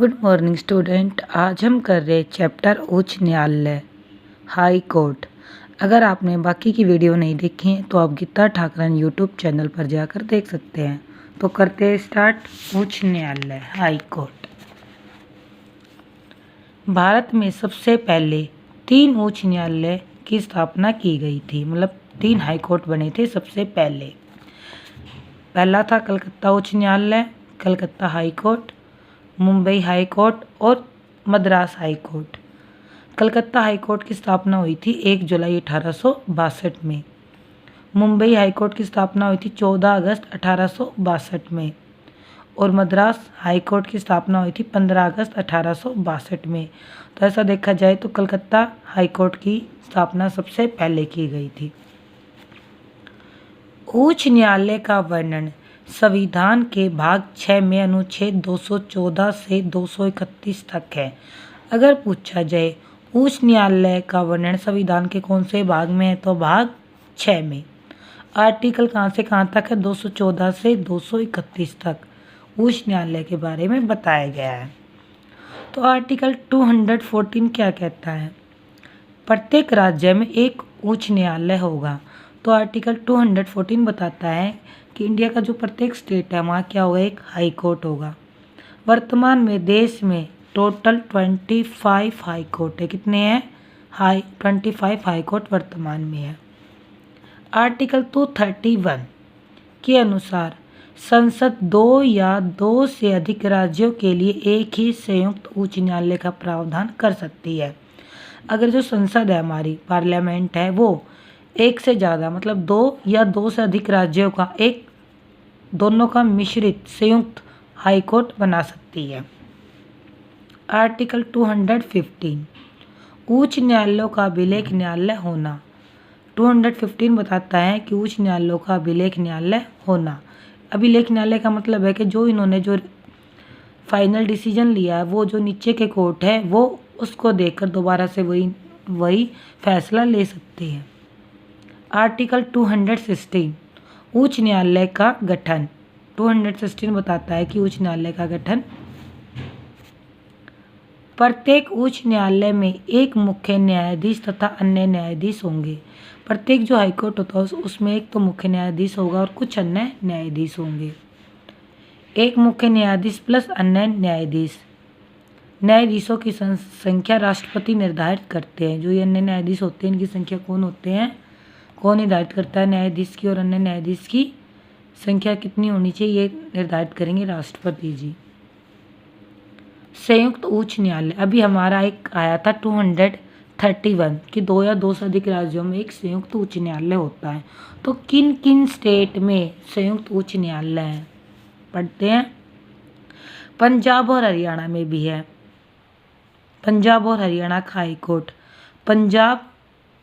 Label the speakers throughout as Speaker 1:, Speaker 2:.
Speaker 1: Good morning student. आज हम कर रहे चैप्टर उच्च न्यायालय हाई कोर्ट। अगर आपने बाकी की वीडियो नहीं देखी है तो आप गीता ठाकरन यूट्यूब चैनल पर जाकर देख सकते हैं। तो करते हैं स्टार्ट। उच्च न्यायालय हाई कोर्ट। भारत में सबसे पहले 3 उच्च न्यायालय की स्थापना की गई थी, मतलब 3 हाई कोर्ट बने थे सबसे पहले। पहला था कलकत्ता उच्च न्यायालय, Calcutta high court, Mumbai high court और Madras high court. Calcutta high court की स्थापना हुई थी 1 जुलाई 1862 में। मुंबई हाई कोर्ट की स्थापना हुई थी 14 अगस्त 1862 में और मद्रास हाई कोर्ट की स्थापना हुई थी 15 अगस्त 1862 में। तो ऐसा देखा जाए तो कलकत्ता हाई कोर्ट की स्थापना सबसे पहले की गई थी। उच्च न्यायालय का वर्णन संविधान के भाग 6 में अनुच्छेद 214 से 231 तक है। अगर पूछा जाए उच्च न्यायालय का वर्णन संविधान के कौन से भाग में है तो भाग 6 में। आर्टिकल कहाँ से कहाँ तक है? 214 से 231 तक उच्च न्यायालय के बारे में बताया गया है। तो आर्टिकल 214 क्या कहता है? प्रत्येक राज्य में एक उच्च न्यायालय होगा। तो आर्टिकल 214 बताता है कि इंडिया का जो प्रत्येक स्टेट है वहाँ क्या होगा? एक हाई कोर्ट होगा। वर्तमान में देश में टोटल 25 हाई कोर्ट है। कितने हैं? 25 हाई कोर्ट वर्तमान में है। आर्टिकल 231 के अनुसार संसद 2 या 2 से अधिक राज्यों के लिए एक ही संयुक्त उच्च न्यायालय का प्रावधान कर सकती है। अगर जो संसद है हमारी पार्लियामेंट है वो एक से ज़्यादा मतलब 2 या 2 से अधिक राज्यों का एक दोनों का मिश्रित संयुक्त हाई कोर्ट बना सकती है। आर्टिकल 215 उच्च न्यायालयों का अभिलेख न्यायालय होना। 215 बताता है कि उच्च न्यायालयों का अभिलेख न्यायालय होना। अभिलेख न्यायालय का मतलब है कि जो इन्होंने जो फाइनल डिसीजन लिया है वो जो नीचे के कोर्ट है वो उसको देखकर दोबारा से वही फैसला ले सकती है। आर्टिकल 216 उच्च न्यायालय का गठन। 216 बताता है कि उच्च न्यायालय का गठन प्रत्येक उच्च न्यायालय में एक मुख्य न्यायाधीश तथा अन्य न्यायाधीश होंगे। प्रत्येक जो हाईकोर्ट होता है उसमें एक तो मुख्य न्यायाधीश होगा और कुछ अन्य न्यायाधीश होंगे। एक मुख्य न्यायाधीश प्लस अन्य न्यायाधीश। न्यायाधीशों की संख्या राष्ट्रपति निर्धारित करते हैं। जो ये अन्य न्यायाधीश होते हैं इनकी संख्या कौन होते हैं? कौन निर्धारित करता है? न्यायाधीश की और अन्य न्यायाधीश की संख्या कितनी होनी चाहिए ये निर्धारित करेंगे राष्ट्रपति जी। संयुक्त उच्च न्यायालय अभी हमारा एक आया था 231 कि 2 या 2 से अधिक राज्यों में एक संयुक्त उच्च न्यायालय होता है। तो किन किन स्टेट में संयुक्त उच्च न्यायालय है पढ़ते हैं। पंजाब और हरियाणा में भी है। पंजाब और हरियाणा का हाई कोर्ट पंजाब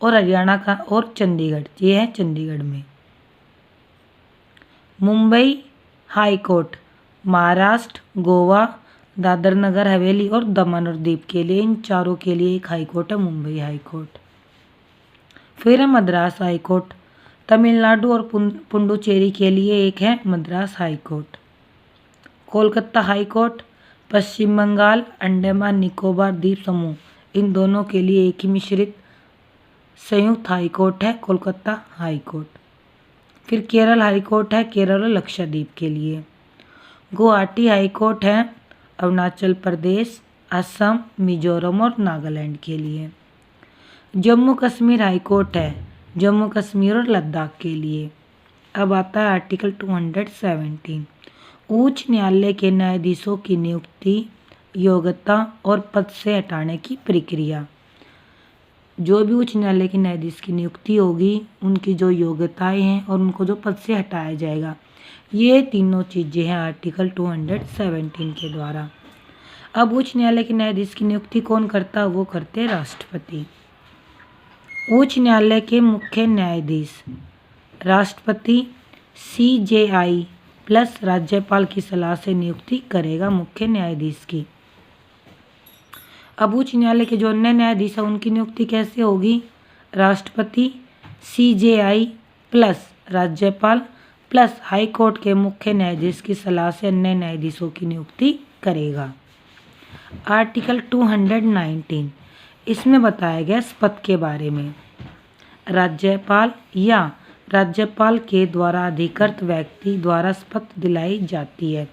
Speaker 1: और हरियाणा का और चंडीगढ़, ये है चंडीगढ़ में। मुंबई हाई कोर्ट महाराष्ट्र, गोवा, दादर नगर हवेली और दमन और दीव के लिए, इन चारों के लिए एक हाई कोर्ट है मुंबई हाई कोर्ट। फिर है मद्रास हाई कोर्ट, तमिलनाडु और पुडुचेरी के लिए एक है Madras high court. Kolkata high court Paschim Bengal, Andaman Nicobar द्वीप समूह, इन दोनों के लिए एक ही मिश्रित संयुक्त हाई कोर्ट है कोलकाता हाई कोर्ट। फिर केरल हाई कोर्ट है केरल और लक्षद्वीप के लिए। गुवाहाटी हाई कोर्ट है अरुणाचल प्रदेश, असम, मिजोरम और नागालैंड के लिए। जम्मू कश्मीर हाई कोर्ट है जम्मू कश्मीर और लद्दाख के लिए। अब आता है आर्टिकल 217 उच्च न्यायालय के न्यायाधीशों की नियुक्ति, योग्यता और पद से हटाने की प्रक्रिया। जो भी उच्च न्यायालय के न्यायाधीश की नियुक्ति होगी उनकी जो योग्यताएं हैं और उनको जो पद से हटाया जाएगा, ये तीनों चीज़ें हैं आर्टिकल 217 के द्वारा। अब उच्च न्यायालय के न्यायाधीश की नियुक्ति कौन करता है? वो करते हैं राष्ट्रपति। उच्च न्यायालय के मुख्य न्यायाधीश राष्ट्रपति CJI प्लस राज्यपाल की सलाह से नियुक्ति करेगा मुख्य न्यायाधीश की। अब उच्च न्यायालय के जो अन्य न्यायाधीश है उनकी नियुक्ति कैसे होगी? राष्ट्रपति CJI प्लस राज्यपाल प्लस हाई कोर्ट के मुख्य न्यायाधीश की सलाह से अन्य न्यायाधीशों की नियुक्ति करेगा। आर्टिकल 219 इसमें बताया गया शपथ के बारे में। राज्यपाल या राज्यपाल के द्वारा अधिकृत व्यक्ति द्वारा शपथ दिलाई जाती है।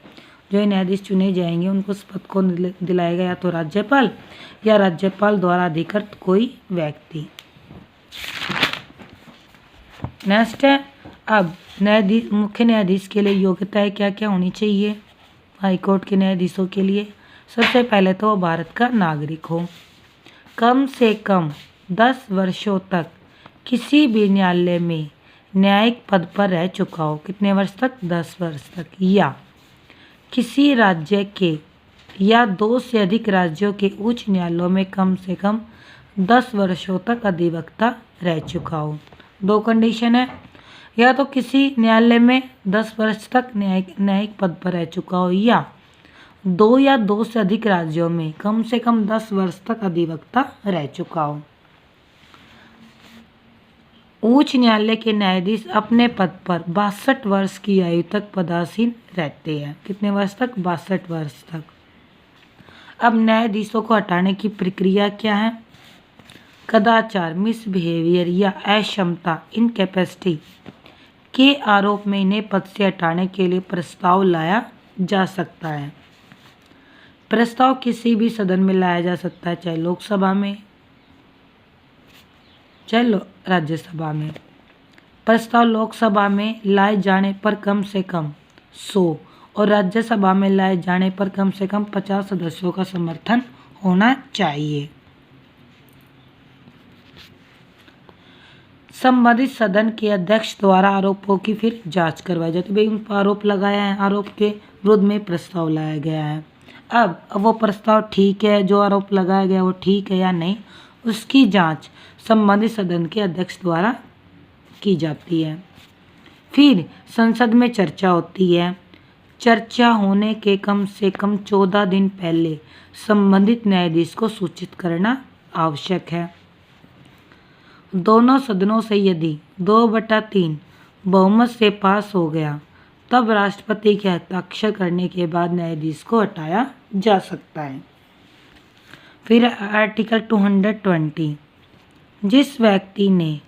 Speaker 1: जो ये न्यायाधीश चुने जाएंगे उनको शपथ को दिलाएगा या तो राज्यपाल या राज्यपाल द्वारा अधिकृत कोई व्यक्ति। नेक्स्ट है, अब न्यायाधीश मुख्य न्यायाधीश के लिए योग्यताएं क्या क्या होनी चाहिए हाईकोर्ट के न्यायाधीशों के लिए। सबसे पहले तो वो भारत का नागरिक हो, कम से कम 10 वर्षों तक किसी भी न्यायालय में न्यायिक पद पर रह चुका हो। कितने वर्ष तक? 10 वर्ष तक। या किसी राज्य के या 2 से अधिक राज्यों के उच्च न्यायालयों में कम से कम 10 वर्षों तक अधिवक्ता रह चुका हो। 2 कंडीशन है, या तो किसी न्यायालय में 10 वर्ष तक न्यायिक पद पर रह चुका हो या 2 से अधिक राज्यों में कम से कम 10 वर्ष तक अधिवक्ता रह चुका हो। उच्च न्यायालय के न्यायाधीश अपने पद पर 62 वर्ष की आयु तक पदासीन रहते हैं। कितने वर्ष तक? 62 वर्ष तक। अब न्यायाधीशों को हटाने की प्रक्रिया क्या है? कदाचार, मिसबिहेवियर या अक्षमता, इनकैपेसिटी के आरोप में इन्हें पद से हटाने के लिए प्रस्ताव लाया जा सकता है। प्रस्ताव किसी भी सदन में लाया जा सकता है, चाहे लोकसभा में चाहे राज्यसभा में। प्रस्ताव लोकसभा में लाए जाने पर कम से कम 100 और राज्यसभा में लाए जाने पर कम से कम 50 सदस्यों का समर्थन होना चाहिए। संबंधित सदन के अध्यक्ष द्वारा आरोपों की फिर जांच करवाई जाती है। भाई उन पर आरोप लगाया है, आरोप के विरुद्ध में प्रस्ताव लाया गया है। अब वो प्रस्ताव ठीक है, जो आरोप लगाया गया वो ठीक है या नहीं, उसकी जांच संबंधित सदन के अध्यक्ष द्वारा की जाती है। फिर संसद में चर्चा होती है। चर्चा होने के कम से कम 14 दिन पहले संबंधित न्यायाधीश को सूचित करना आवश्यक है। दोनों सदनों से यदि 2/3 बहुमत से पास हो गया तब राष्ट्रपति के हस्ताक्षर करने के बाद न्यायाधीश को हटाया जा सकता है। फिर आर्टिकल 220 जिस व्यक्ति ने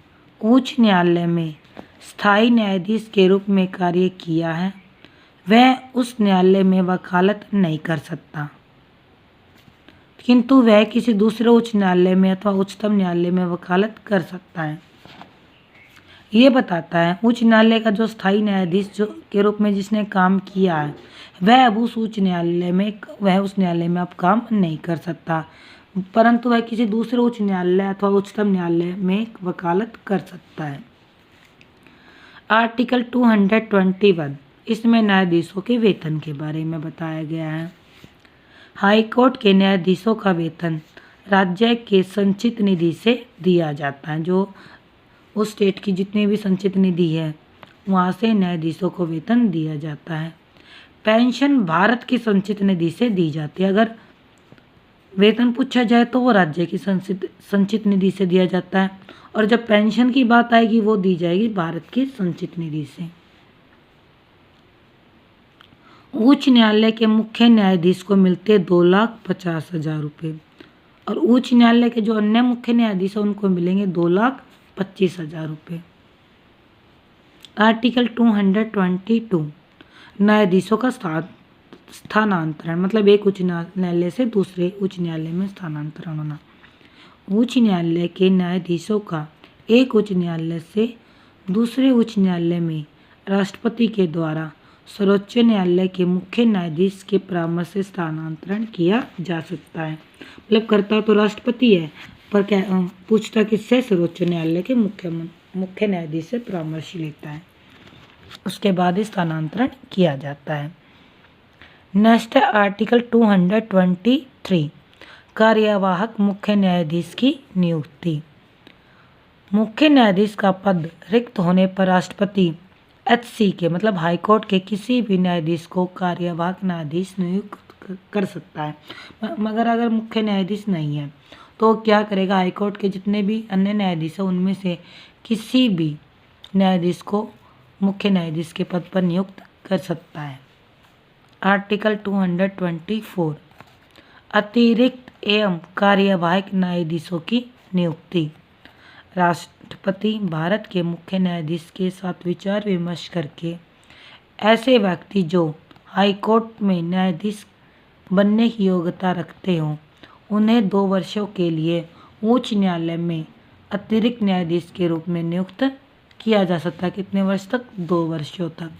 Speaker 1: उच्च न्यायालय में स्थायी न्यायाधीश के रूप में कार्य किया है वह उस न्यायालय में वकालत नहीं कर सकता, किंतु वह किसी दूसरे उच्च न्यायालय में अथवा उच्चतम न्यायालय में वकालत कर सकता है। ये बताता है उच्च न्यायालय का जो स्थायी न्यायाधीश जो के रूप में जिसने काम किया है वह अब उस न्यायालय में अब काम नहीं कर सकता, परंतु वह किसी दूसरे उच्च न्यायालय अथवा उच्चतम न्यायालय में वकालत कर सकता है। आर्टिकल 221 इसमें न्यायाधीशों के वेतन के बारे में बताया गया है। हाई कोर्ट के न्यायाधीशों का वेतन राज्य के संचित निधि से दिया जाता है। जो उस स्टेट की जितनी भी संचित निधि है वहाँ से न्यायाधीशों को वेतन दिया जाता है। पेंशन भारत की संचित निधि से दी जाती है। अगर वेतन पूछा जाए तो वो राज्य की संचित निधि से दिया जाता है, और जब पेंशन की बात आएगी वो दी जाएगी भारत की संचित निधि से। उच्च न्यायालय के मुख्य न्यायाधीश को मिलते 2,50,000 रुपये, और उच्च न्यायालय के जो अन्य मुख्य न्यायाधीश हैं उनको मिलेंगे 2,25,000 रुपये। आर्टिकल 222 न्यायाधीशों का स्थानांतरण, मतलब एक उच्च न्यायालय से दूसरे उच्च न्यायालय में स्थानांतरण होना। उच्च न्यायालय के न्यायाधीशों का एक उच्च न्यायालय से दूसरे उच्च न्यायालय में राष्ट्रपति के द्वारा सर्वोच्च न्यायालय के मुख्य न्यायाधीश के परामर्श से स्थानांतरण किया जा सकता है। मतलब करता तो राष्ट्रपति है पर क्या पूछता किससे? सर्वोच्च न्यायालय के मुख्य न्यायाधीश से परामर्श लेता है, उसके बाद ही स्थानांतरण किया जाता है। नेक्स्ट है आर्टिकल 223 कार्यवाहक मुख्य न्यायाधीश की नियुक्ति। मुख्य न्यायाधीश का पद रिक्त होने पर राष्ट्रपति HC के मतलब हाईकोर्ट के किसी भी न्यायाधीश को कार्यवाहक न्यायाधीश नियुक्त कर सकता है। मगर अगर मुख्य न्यायाधीश नहीं है तो क्या करेगा? हाईकोर्ट के जितने भी अन्य न्यायाधीश हैं उनमें से किसी भी न्यायाधीश को मुख्य न्यायाधीश के पद पर नियुक्त कर सकता है। आर्टिकल 224 अतिरिक्त एवं कार्यवाहक न्यायाधीशों की नियुक्ति। राष्ट्रपति भारत के मुख्य न्यायाधीश के साथ विचार विमर्श करके ऐसे व्यक्ति जो हाईकोर्ट में न्यायाधीश बनने की योग्यता रखते हों उन्हें 2 वर्षों के लिए उच्च न्यायालय में अतिरिक्त न्यायाधीश के रूप में नियुक्त किया जा सकता है। कितने वर्ष तक? 2 वर्षों तक।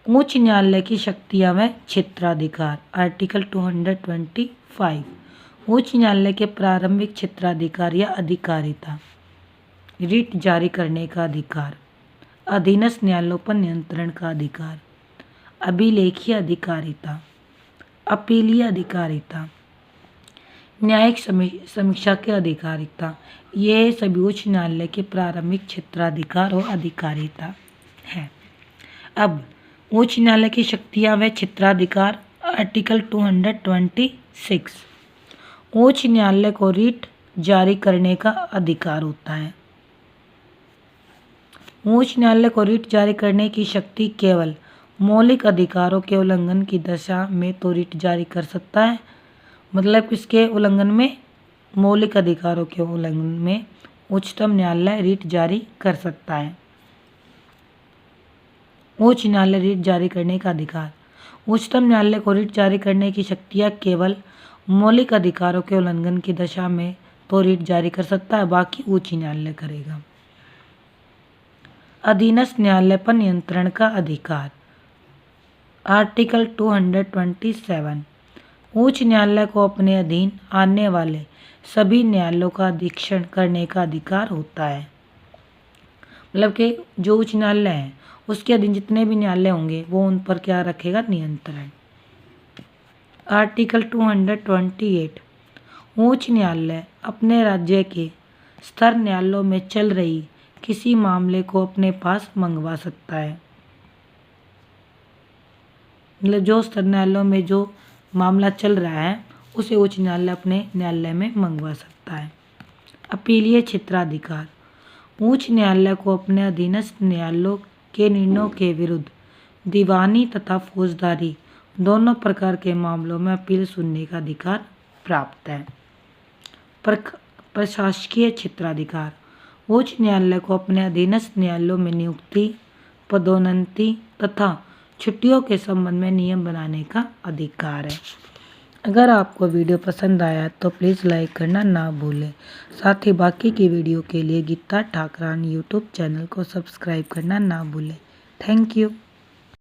Speaker 1: उच्च न्यायालय की शक्तियां व क्षेत्राधिकार। आर्टिकल 225। उच्च न्यायालय के प्रारंभिक क्षेत्राधिकार या अधिकारिता। रिट जारी करने का अधिकार, अधीनस्थ न्यायालयों पर नियंत्रण का अधिकार, अभिलेखीय अधिकारिता, अपीलीय अधिकारिता, न्यायिक समीक्षा के अधिकारिता। ये सभी उच्च न्यायालय के प्रारंभिक क्षेत्राधिकार और अधिकारिता है। अब उच्च न्यायालय की शक्तियां व क्षेत्राधिकार। आर्टिकल 226। उच्च न्यायालय को रिट जारी करने का अधिकार होता है। उच्च न्यायालय को रिट जारी करने की शक्ति केवल मौलिक अधिकारों के उल्लंघन की दशा में तो रिट जारी कर सकता है, मतलब किसके उल्लंघन में? मौलिक अधिकारों के उल्लंघन में उच्चतम न्यायालय रिट जारी कर सकता है। उच्च न्यायालय रिट जारी करने का अधिकार। उच्चतम न्यायालय को रिट जारी करने की शक्तियां केवल मौलिक अधिकारों के उल्लंघन की दशा में तो रिट जारी कर सकता है, बाकी उच्च न्यायालय करेगा। अधीनस्थ न्यायालय पर नियंत्रण का अधिकार। आर्टिकल 227। उच्च न्यायालय को अपने अधीन आने वाले सभी न्यायालयों का अधीक्षण करने का अधिकार होता है। मतलब कि जो उच्च न्यायालय है उसके अधीन जितने भी न्यायालय होंगे वो उन पर क्या रखेगा? नियंत्रण। आर्टिकल 228। उच्च न्यायालय अपने राज्य के स्तर न्यायालयों में चल रही किसी मामले को अपने पास मंगवा सकता है। मतलब जो स्तर न्यायालयों में जो मामला चल रहा है उसे उच्च न्यायालय अपने न्यायालय में मंगवा सकता है। अपीलीय क्षेत्राधिकार। उच्च न्यायालय को अपने अधीनस्थ न्यायालयों के निर्णयों के विरुद्ध दीवानी तथा फौजदारी दोनों प्रकार के मामलों में अपील सुनने का अधिकार प्राप्त है। प्रशासकीय क्षेत्राधिकार। उच्च न्यायालय को अपने अधीनस्थ न्यायालयों में नियुक्ति, पदोन्नति तथा छुट्टियों के संबंध में नियम बनाने का अधिकार है। अगर आपको वीडियो पसंद आया तो प्लीज़ लाइक करना ना भूलें। साथ ही बाकी की वीडियो के लिए गीता ठाकरान यूट्यूब चैनल को सब्सक्राइब करना ना भूलें। Thank you.